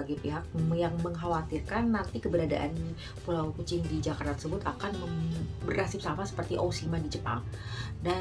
berbagai pihak yang mengkhawatirkan nanti keberadaan pulau kucing di Jakarta tersebut akan bernasib sama seperti Oshima di Jepang. Dan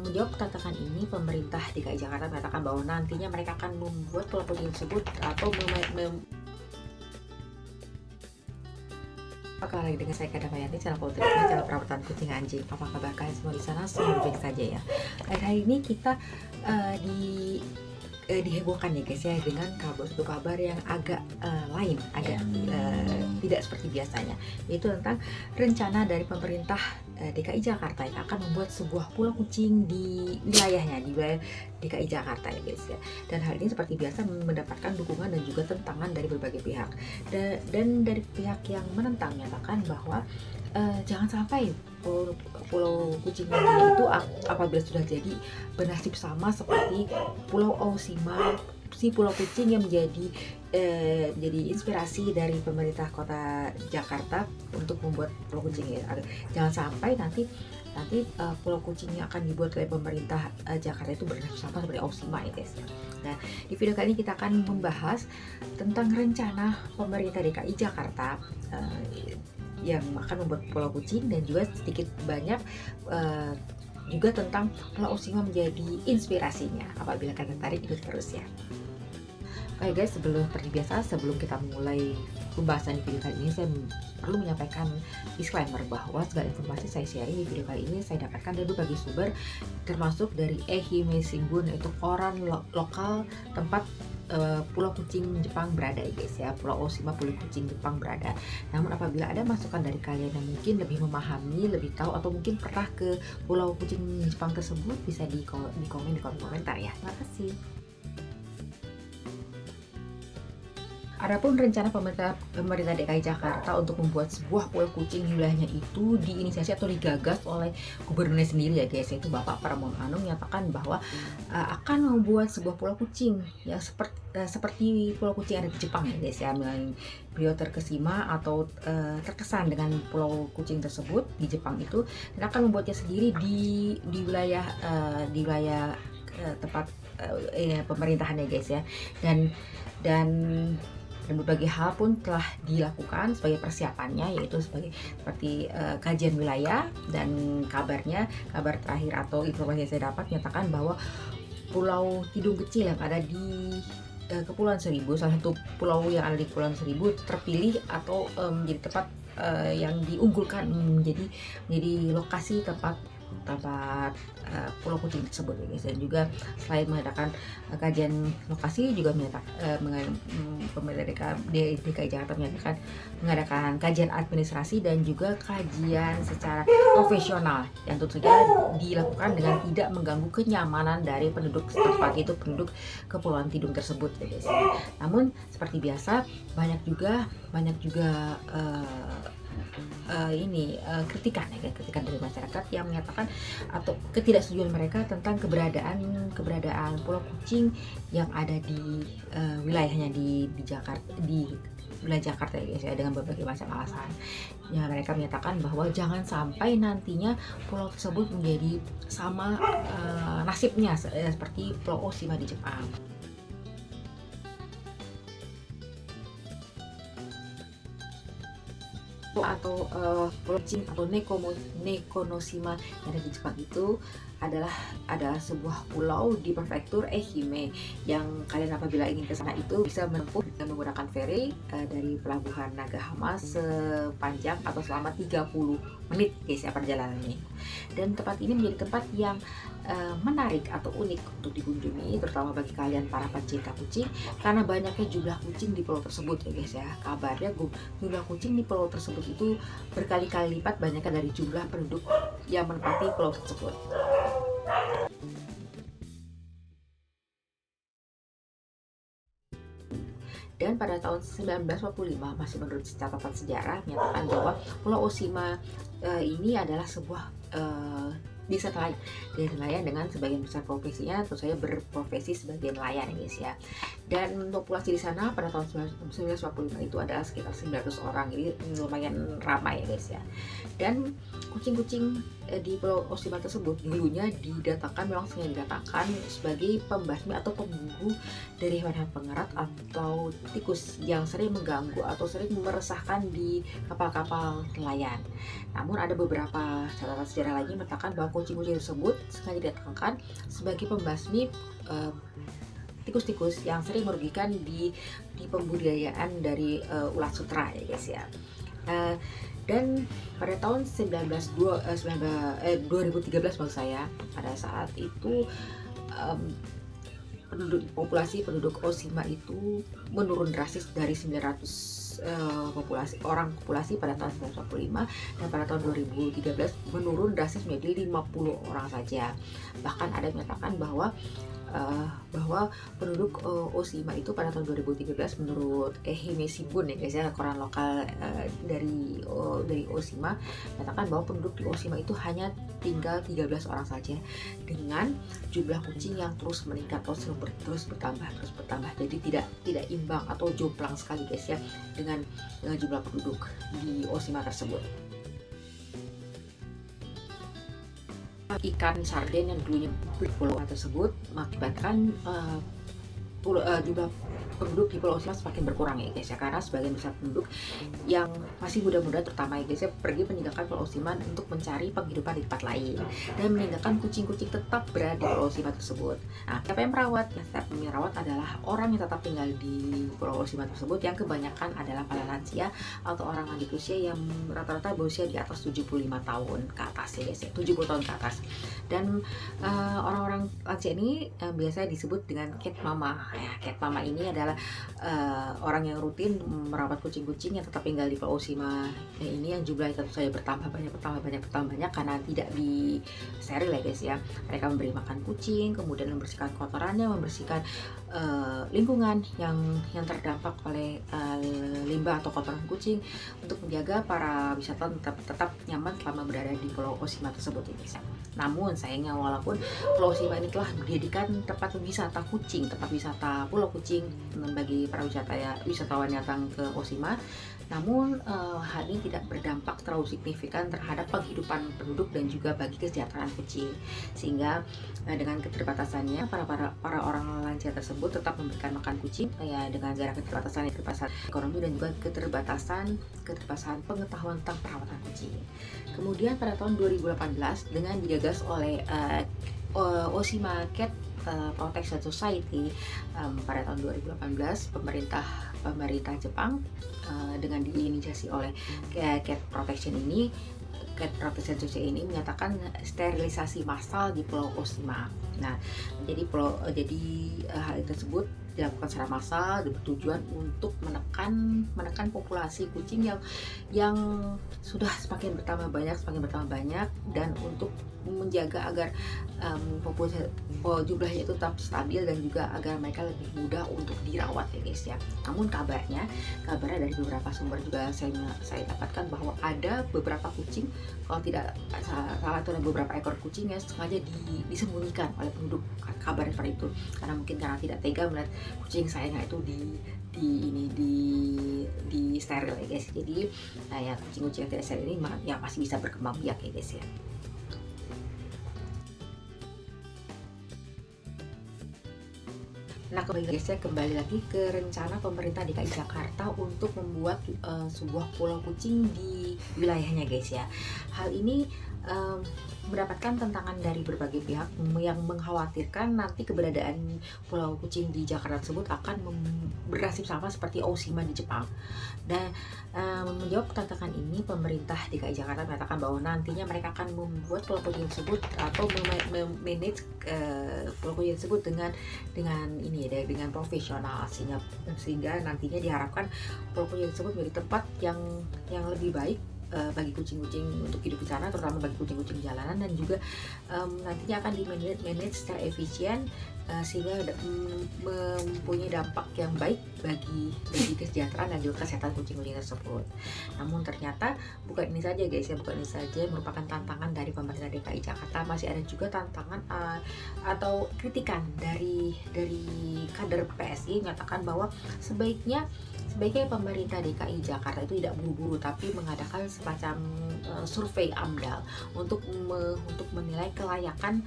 menjawab tantangan ini, pemerintah DKI Jakarta mengatakan bahwa nantinya mereka akan membuat pulau kucing tersebut atau Apakah lagi dengan saya Kada Mayanti, channel Poultry, channel perawatan kucing anjing. Apa kabar kalian semua di sana? Semoga baik saja ya. Hari ini kita dihebohkan ya guys ya dengan satu kabar yang agak lain, agak tidak seperti biasanya, yaitu tentang rencana dari pemerintah DKI Jakarta yang akan membuat sebuah pulau kucing di wilayahnya, di wilayah DKI Jakarta ya guys ya. Dan hal ini seperti biasa mendapatkan dukungan dan juga tentangan dari berbagai pihak. Dan dari pihak yang menentang menyatakan bahwa jangan sampai pulau kucing itu apabila sudah jadi bernasib sama seperti Pulau Oshima, si pulau kucing yang menjadi inspirasi dari pemerintah kota Jakarta untuk membuat pulau kucing ya. Jangan sampai nanti pulau kucing yang akan dibuat oleh pemerintah Jakarta itu bernasib sama seperti Oshima ya guys. Nah, di video kali ini kita akan membahas tentang rencana pemerintah DKI Jakarta yang akan membuat pulau kucing, dan juga sedikit banyak juga tentang Pulau Oshima menjadi inspirasinya. Apabila kalian tertarik, ikut terus ya. Oke guys, seperti biasa, sebelum kita mulai pembahasan di video kali ini, saya perlu menyampaikan disclaimer bahwa segala informasi saya sharing di video kali ini saya dapatkan dari berbagai sumber, termasuk dari Ehime Shimbun, yaitu koran lokal tempat pulau kucing Jepang berada ya guys ya, Pulau Oshima, pulau kucing Jepang berada. Namun apabila ada masukan dari kalian yang mungkin lebih memahami, lebih tahu, atau mungkin pernah ke pulau kucing Jepang tersebut, bisa di komen di kolom komentar ya. Terima kasih. Adapun rencana pemerintah DKI Jakarta untuk membuat sebuah pulau kucing di wilayahnya itu diinisiasi atau digagas oleh gubernurnya sendiri ya guys, yaitu Bapak Pramono Anung, menyatakan bahwa akan membuat sebuah pulau kucing ya seperti pulau kucing yang ada di Jepang ya guys ya. Beliau terkesima atau terkesan dengan pulau kucing tersebut di Jepang itu, dan akan membuatnya sendiri di wilayah tempat pemerintahan ya guys ya. Dan berbagai hal pun telah dilakukan sebagai persiapannya, yaitu seperti kajian wilayah. Dan kabar terakhir atau informasi yang saya dapat menyatakan bahwa Pulau Tidung Kecil yang ada di Kepulauan Seribu, salah satu pulau yang ada di Kepulauan Seribu, terpilih atau menjadi tempat yang diunggulkan menjadi lokasi tempat pulau kucing tersebut ya guys. Dan juga selain mengadakan kajian lokasi, juga pemerintah DKI Jakarta mengadakan kajian administrasi dan juga kajian secara profesional yang tentu saja dilakukan dengan tidak mengganggu kenyamanan dari penduduk setempat, itu penduduk Kepulauan Tidung tersebut ya guys. Namun seperti biasa banyak juga kritikan dari masyarakat yang menyatakan atau ketidaksetujuan mereka tentang keberadaan pulau kucing yang ada di wilayahnya di wilayah Jakarta ya guys ya, dengan berbagai macam alasan. Ya, mereka menyatakan bahwa jangan sampai nantinya pulau tersebut menjadi sama nasibnya seperti Pulau Oshima di Jepang. Atau pulau kucing atau Nekonoshima yang ada di Jepang itu adalah sebuah pulau di prefektur Ehime, yang kalian apabila ingin ke sana itu bisa menempuh dengan menggunakan ferry dari pelabuhan Nagahama sepanjang atau selama 30 menit guys ya perjalanannya. Dan tempat ini menjadi tempat yang menarik atau unik untuk dikunjungi, terutama bagi kalian para pencinta kucing, karena banyaknya jumlah kucing di pulau tersebut ya guys ya. Kabarnya jumlah kucing di pulau tersebut itu berkali-kali lipat banyaknya dari jumlah penduduk yang menempati pulau tersebut. Dan pada tahun 1945, masih menurut catatan sejarah, menyatakan bahwa Pulau Oshima ini adalah sebuah desa nelayan dengan sebagian besar profesinya tentu saja berprofesi sebagai nelayan guys ya. Dan populasi di sana pada tahun 1945 itu adalah sekitar 900 orang, jadi lumayan ramai ya guys ya. Dan kucing-kucing di Pulau Oshima tersebut dulunya memang sengaja didatakan sebagai pembasmi atau pemburu dari hewan-hewan pengerat atau tikus yang sering mengganggu atau sering meresahkan di kapal-kapal nelayan. Namun ada beberapa catatan sejarah lainnya mengatakan bahwa kucing-kucing tersebut sengaja didatangkan sebagai pembasmi tikus-tikus yang sering merugikan di pembudidayaan dari ulat sutra ya guys ya. Dan pada tahun 2013 maksud saya, pada saat itu populasi penduduk Oshima itu menurun drastis dari 900 populasi pada tahun 1945, dan pada tahun 2013 menurun drastis menjadi 50 orang saja. Bahkan ada yang menyatakan bahwa penduduk Oshima itu pada tahun 2013 menurut Ehime Shimbun ya guys ya, koran lokal dari Oshima, menyatakan bahwa penduduk di Oshima itu hanya tinggal 13 orang saja, dengan jumlah kucing yang terus meningkat, terus bertambah. Jadi tidak imbang atau jomplang sekali guys ya dengan jumlah penduduk di Oshima tersebut. Ikan sarden yang dulunya berpulau tersebut mengakibatkan jumlah penduduk di Pulau Oshima semakin berkurang ya guys ya, karena sebagian besar penduduk yang masih muda-muda terutama ya guys ya pergi meninggalkan Pulau Oshima untuk mencari penghidupan di tempat lain, dan meninggalkan kucing-kucing tetap berada di Pulau Oshima tersebut. Nah, siapa yang merawat? Setiap merawat adalah orang yang tetap tinggal di Pulau Oshima tersebut, yang kebanyakan adalah para lansia atau orang lanjut usia yang rata-rata berusia di atas 75 tahun ke atas ya guys ya, 70 tahun ke atas. Dan orang-orang lansia ini biasanya disebut dengan cat mama. Ya, cat mama ini adalah orang yang rutin merawat kucing-kucing yang tetap tinggal di Pulau Oshima ini, yang jumlahnya tentu saja bertambah banyak karena tidak di steril ya guys ya. Mereka memberi makan kucing, kemudian membersihkan kotorannya, membersihkan lingkungan yang terdampak oleh limbah atau kotoran kucing, untuk menjaga para wisatawan tetap nyaman selama berada di Pulau Oshima tersebut ya guys. Namun sayangnya, walaupun Pulau Oshima ini telah dijadikan tempat wisata kucing, tempat wisata pulau kucing bagi para wisatawan yang datang ke Oshima, namun hal ini tidak berdampak terlalu signifikan terhadap penghidupan penduduk dan juga bagi kesejahteraan kucing, sehingga dengan keterbatasannya para orang lansia tersebut tetap memberikan makan kucing ya, dengan jarak keterbatasan ekonomi dan juga keterbatasan pengetahuan tentang perawatan kucing. Kemudian pada tahun 2018 dengan digagas oleh Oshima Cat Protection Society, pada tahun 2018 pemerintah Jepang dengan diinisiasi oleh Cat Protection Society ini menyatakan sterilisasi massal di Pulau Oshima. Nah, jadi hal tersebut dilakukan secara massal bertujuan untuk menekan populasi kucing yang sudah semakin bertambah banyak, dan untuk menjaga agar jumlahnya itu tetap stabil dan juga agar mereka lebih mudah untuk dirawat ya guys ya. Namun kabarnya dari beberapa sumber juga saya dapatkan bahwa ada beberapa kucing, kalau tidak salah itu ada beberapa ekor kucing yang sengaja disembunyikan oleh penduduk, kabarnya seperti itu, karena tidak tega melihat kucing sayangnya itu di steril ya guys. Jadi ya kucing-kucing yang tidak steril ini ya masih bisa berkembang biak ya guys ya. Nah, kembali lagi ke rencana pemerintah DKI Jakarta untuk membuat sebuah pulau kucing di wilayahnya guys ya. Hal ini mendapatkan tantangan dari berbagai pihak yang mengkhawatirkan nanti keberadaan pulau kucing di Jakarta tersebut akan bernasib sama seperti Oshima di Jepang. Dan menjawab tantangan ini, pemerintah DKI Jakarta mengatakan bahwa nantinya mereka akan membuat pulau kucing tersebut atau memanage pulau kucing tersebut dengan profesional, sehingga nantinya diharapkan pulau kucing tersebut menjadi tempat yang lebih baik bagi kucing-kucing untuk hidup di sana, terutama bagi kucing-kucing jalanan, dan juga nantinya akan di manage secara efisien sehingga mempunyai dampak yang baik bagi kesejahteraan dan juga kesehatan kucing-kucing tersebut. Namun ternyata bukan ini saja guys ya, bukan ini saja merupakan tantangan dari pemerintah DKI Jakarta, masih ada juga tantangan atau kritikan dari kader PSI menyatakan bahwa sebaiknya pemerintah DKI Jakarta itu tidak buru-buru tapi mengadakan semacam survei AMDAL untuk menilai kelayakan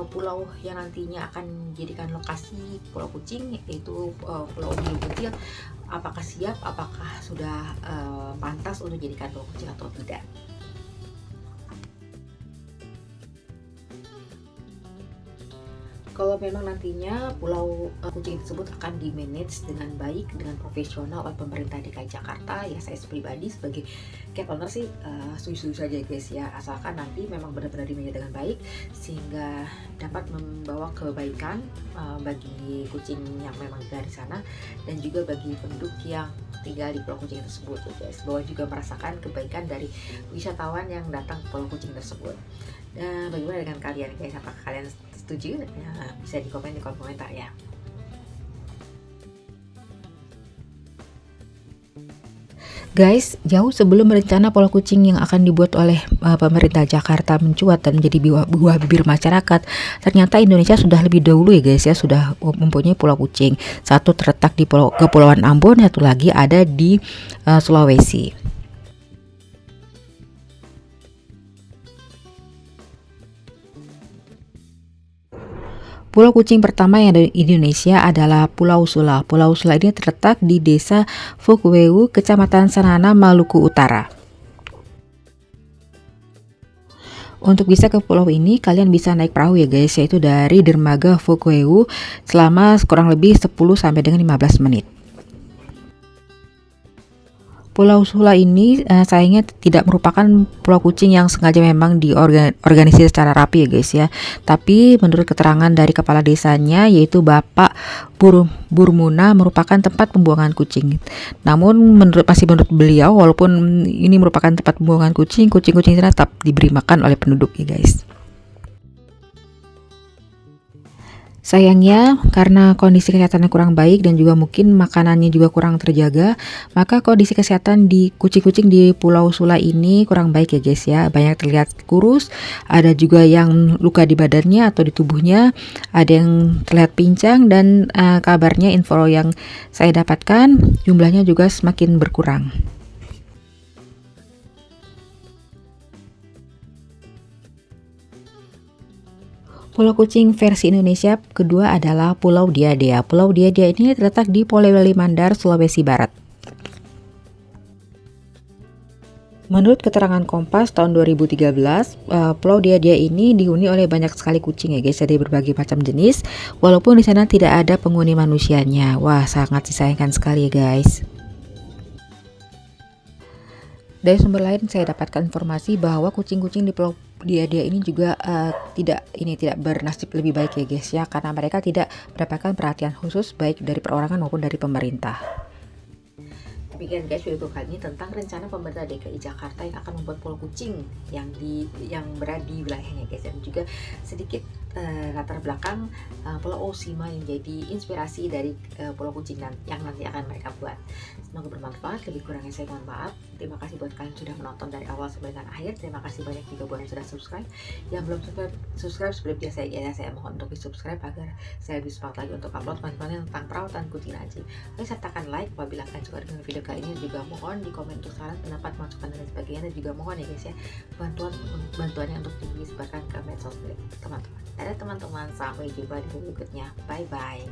pulau yang nantinya akan dijadikan lokasi pulau kucing, yaitu Pulau Gili Kecil, apakah siap, apakah sudah pantas untuk dijadikan pulau kucing atau tidak. Kalau memang nantinya pulau kucing tersebut akan di-manage dengan baik, dengan profesional oleh pemerintah DKI Jakarta, ya saya pribadi sebagai cat owner sih setuju saja guys ya, asalkan nanti memang benar-benar di-manage dengan baik sehingga dapat membawa kebaikan bagi kucing yang memang dari sana dan juga bagi penduduk yang tinggal di pulau kucing tersebut ya guys, bahwa juga merasakan kebaikan dari wisatawan yang datang ke pulau kucing tersebut. Nah, bagaimana dengan kalian guys? Apakah kalian setuju? Nah, bisa di kolom komentar ya. Guys, jauh sebelum rencana pulau kucing yang akan dibuat oleh pemerintah Jakarta mencuat dan menjadi buah bibir masyarakat, ternyata Indonesia sudah lebih dahulu ya guys ya, sudah mempunyai pulau kucing. Satu terletak di Kepulauan Ambon, satu lagi ada di Sulawesi. Pulau kucing pertama yang ada di Indonesia adalah Pulau Sula. Pulau Sula ini terletak di Desa Fukweu, Kecamatan Sanana, Maluku Utara. Untuk bisa ke pulau ini, kalian bisa naik perahu ya guys, yaitu dari dermaga Fukweu selama kurang lebih 10 sampai dengan 15 menit. Pulau Sula ini sayangnya tidak merupakan pulau kucing yang sengaja memang diorganisir secara rapi ya guys ya. Tapi menurut keterangan dari kepala desanya, yaitu Bapak Burmuna, merupakan tempat pembuangan kucing. Namun menurut beliau, walaupun ini merupakan tempat pembuangan kucing tetap diberi makan oleh penduduk ya guys. Sayangnya karena kondisi kesehatannya kurang baik dan juga mungkin makanannya juga kurang terjaga, maka kondisi kesehatan di kucing-kucing di Pulau Sula ini kurang baik ya guys ya. Banyak terlihat kurus, ada juga yang luka di badannya atau di tubuhnya, ada yang terlihat pincang, dan kabarnya info yang saya dapatkan jumlahnya juga semakin berkurang. Pulau kucing versi Indonesia kedua adalah Pulau Diadea. Pulau Diadea ini terletak di Polewali Mandar, Sulawesi Barat. Menurut keterangan Kompas tahun 2013, Pulau Diadea ini dihuni oleh banyak sekali kucing ya guys, dari berbagai macam jenis, walaupun di sana tidak ada penghuni manusianya. Wah, sangat disayangkan sekali ya guys. Dari sumber lain saya dapatkan informasi bahwa kucing-kucing di Pulau Diadea ini juga tidak bernasib lebih baik ya guys ya, karena mereka tidak mendapatkan perhatian khusus baik dari perorangan maupun dari pemerintah. Demikian guys video kali ini tentang rencana pemerintah DKI Jakarta yang akan membuat pulau kucing yang berada di wilayahnya guys, dan juga sedikit latar belakang Pulau Osima yang jadi inspirasi dari pulau kucing yang nanti akan mereka buat. Semoga bermanfaat, lebih kurangnya saya mohon maaf. Terima kasih buat kalian sudah menonton dari awal sampai dengan akhir. Terima kasih banyak juga buat yang sudah subscribe. Yang belum subscribe seperti biasa ya, saya mohon untuk di subscribe agar saya lebih semangat lagi untuk upload konten tentang perawatan kucing anjing. Lalu sertakan like apabila kalian suka dengan video kali ini, juga mohon di komen untuk saran, pendapat, masukan dan sebagainya, dan juga mohon ya guys ya bantuannya untuk disebarkan ke medsos teman-teman. Dadah teman-teman, sampai jumpa di video berikutnya. Bye bye.